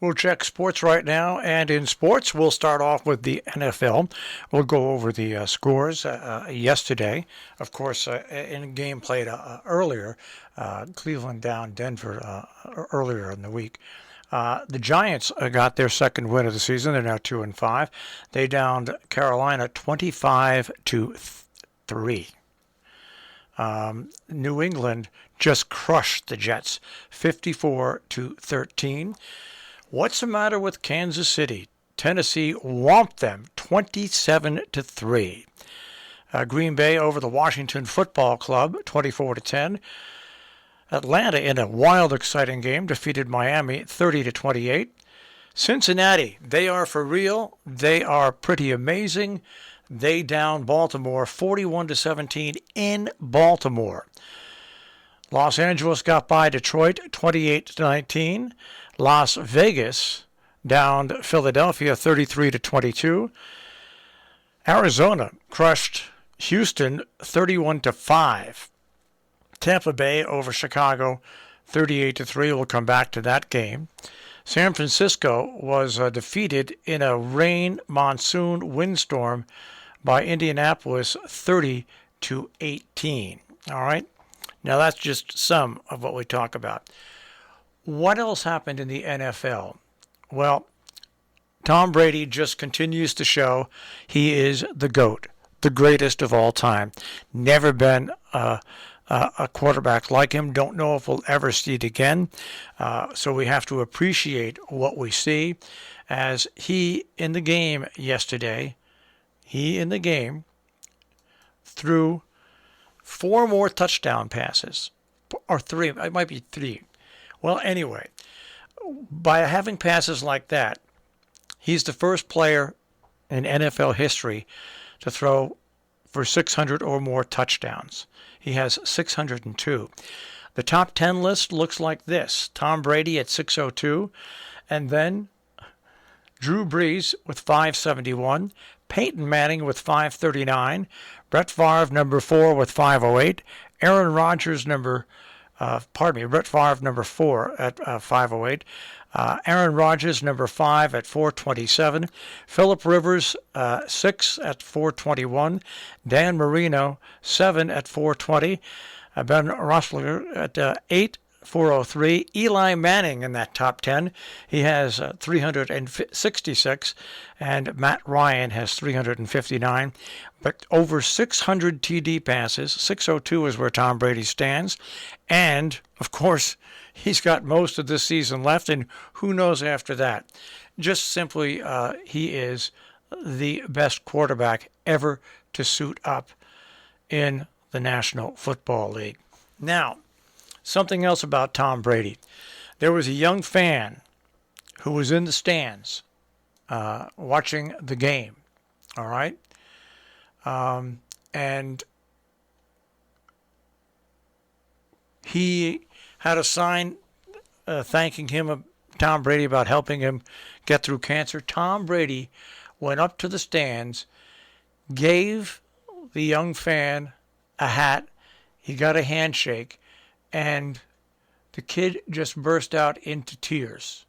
We'll check sports right now, and in sports, we'll start off with the NFL. We'll go over the scores yesterday. Of course, in a game played earlier, Cleveland down Denver earlier in the week. The Giants got their second win of the season. They're now 2-5. They downed Carolina 25-3. New England just crushed the Jets 54-13. What's the matter with Kansas City? Tennessee whomped them 27-3. Green Bay over the Washington Football Club 24-10. Atlanta, in a wild, exciting game, defeated Miami 30-28. Cincinnati, they are for real. They are pretty amazing. They down Baltimore 41-17 in Baltimore. Los Angeles got by Detroit 28-19. Las Vegas downed Philadelphia 33-22. Arizona crushed Houston 31-5. Tampa Bay over Chicago 38-3. We'll come back to that game. San Francisco was defeated in a rain monsoon windstorm by Indianapolis 30-18. All right? Now that's just some of what we talk about. What else happened in the NFL? Well, Tom Brady just continues to show he is the GOAT, the greatest of all time. Never been a quarterback like him. Don't know if we'll ever see it again. So we have to appreciate what we see. As he in the game yesterday, threw 4 more touchdown passes. Or 3, it might be 3. Well, anyway, by having passes like that, he's the first player in NFL history to throw for 600 or more touchdowns. He has 602. The top 10 list looks like this. Tom Brady at 602, and then Drew Brees with 571, Peyton Manning with 539, Brett Favre number 4 with 508, Aaron Rodgers Brett Favre number 4 at 508, Aaron Rodgers number 5 at 427, Phillip Rivers 6 at 421, Dan Marino 7 at 420, Ben Roethlisberger at 8, 403. Eli Manning in that top 10. He has 366, and Matt Ryan has 359. But over 600 TD passes. 602 is where Tom Brady stands. And, of course, he's got most of this season left, and who knows after that. Just simply, he is the best quarterback ever to suit up in the National Football League. Now, something else about Tom Brady. There was a young fan who was in the stands watching the game, all right? And he had a sign thanking him, Tom Brady, about helping him get through cancer. Tom Brady went up to the stands, gave the young fan a hat, he got a handshake, and the kid just burst out into tears.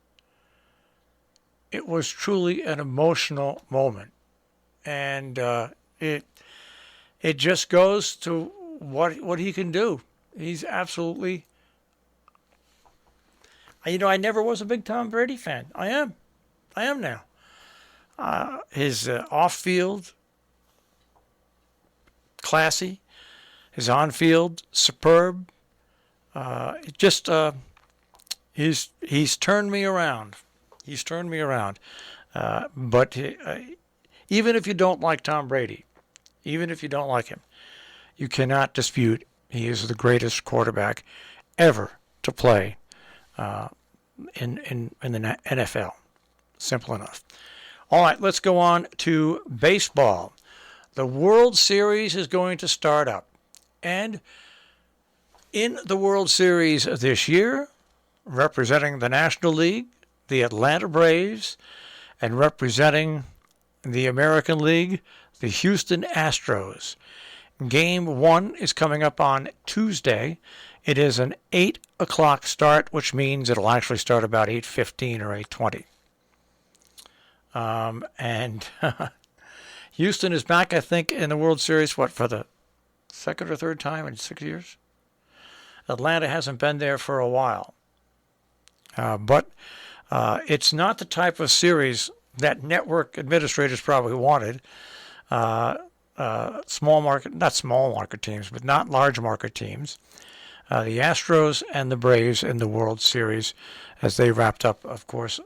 It was truly an emotional moment. And it just goes to what he can do. He's absolutely... I never was a big Tom Brady fan. I am now. His off-field, classy. His on-field, superb. He's turned me around. But even if you don't like Tom Brady, even if you don't like him, you cannot dispute he is the greatest quarterback ever to play in the NFL. Simple enough. All right, let's go on to baseball. The World Series is going to start up. And in the World Series this year, representing the National League, the Atlanta Braves, and representing the American League, the Houston Astros. Game 1 is coming up on Tuesday It is an 8 o'clock start, which means it'll actually start about 8:15 or 8:20. And Houston is back, I think, in the World Series, for the second or third time in 6 years? Atlanta hasn't been there for a while. But it's not the type of series that network administrators probably wanted. Not small market teams, but not large market teams. The Astros and the Braves in the World Series, as they wrapped up, of course,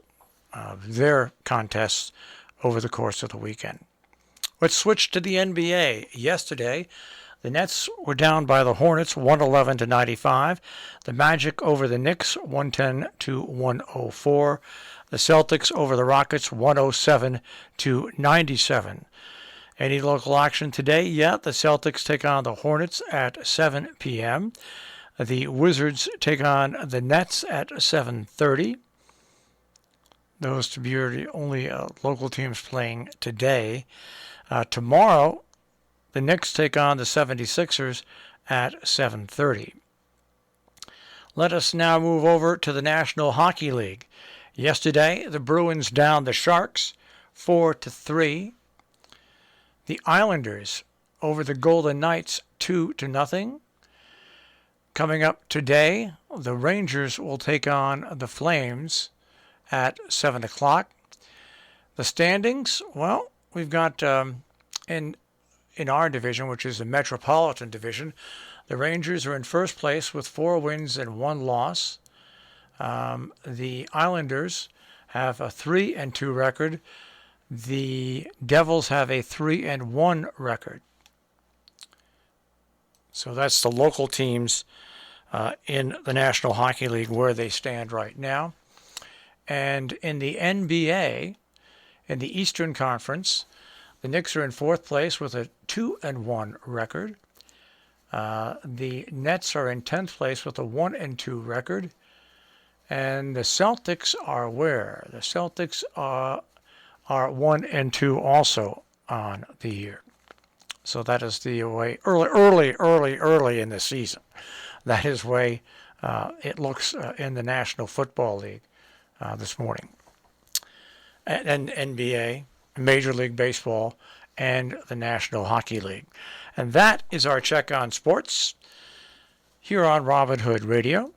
their contests over the course of the weekend. Let's switch to the NBA. Yesterday, the Nets were down by the Hornets 111-95. The Magic over the Knicks 110-104. The Celtics over the Rockets 107-97. Any local action today? Yeah, the Celtics take on the Hornets at 7 p.m. The Wizards take on the Nets at 7:30. Those to be the only local teams playing today. Tomorrow, the Knicks take on the 76ers at 7:30. Let us now move over to the National Hockey League. Yesterday, the Bruins downed the Sharks 4-3. The Islanders over the Golden Knights 2-0. Coming up today, the Rangers will take on the Flames at 7 o'clock. The standings, well, we've got in our division, which is the Metropolitan Division, the Rangers are in first place with 4 wins and 1 loss. The Islanders have a 3-2 record. The Devils have a 3-1 record. So that's the local teams in the National Hockey League where they stand right now. And in the NBA, in the Eastern Conference, the Knicks are in fourth place with a 2-1 record. The Nets are in 10th place with a 1-2 record. And the Celtics are where? The Celtics are 1-2 also on the year. So that is the way early in the season. That is the way it looks in the National Football League this morning. And NBA, Major League Baseball, and the National Hockey League. And that is our check on sports here on Robin Hood Radio.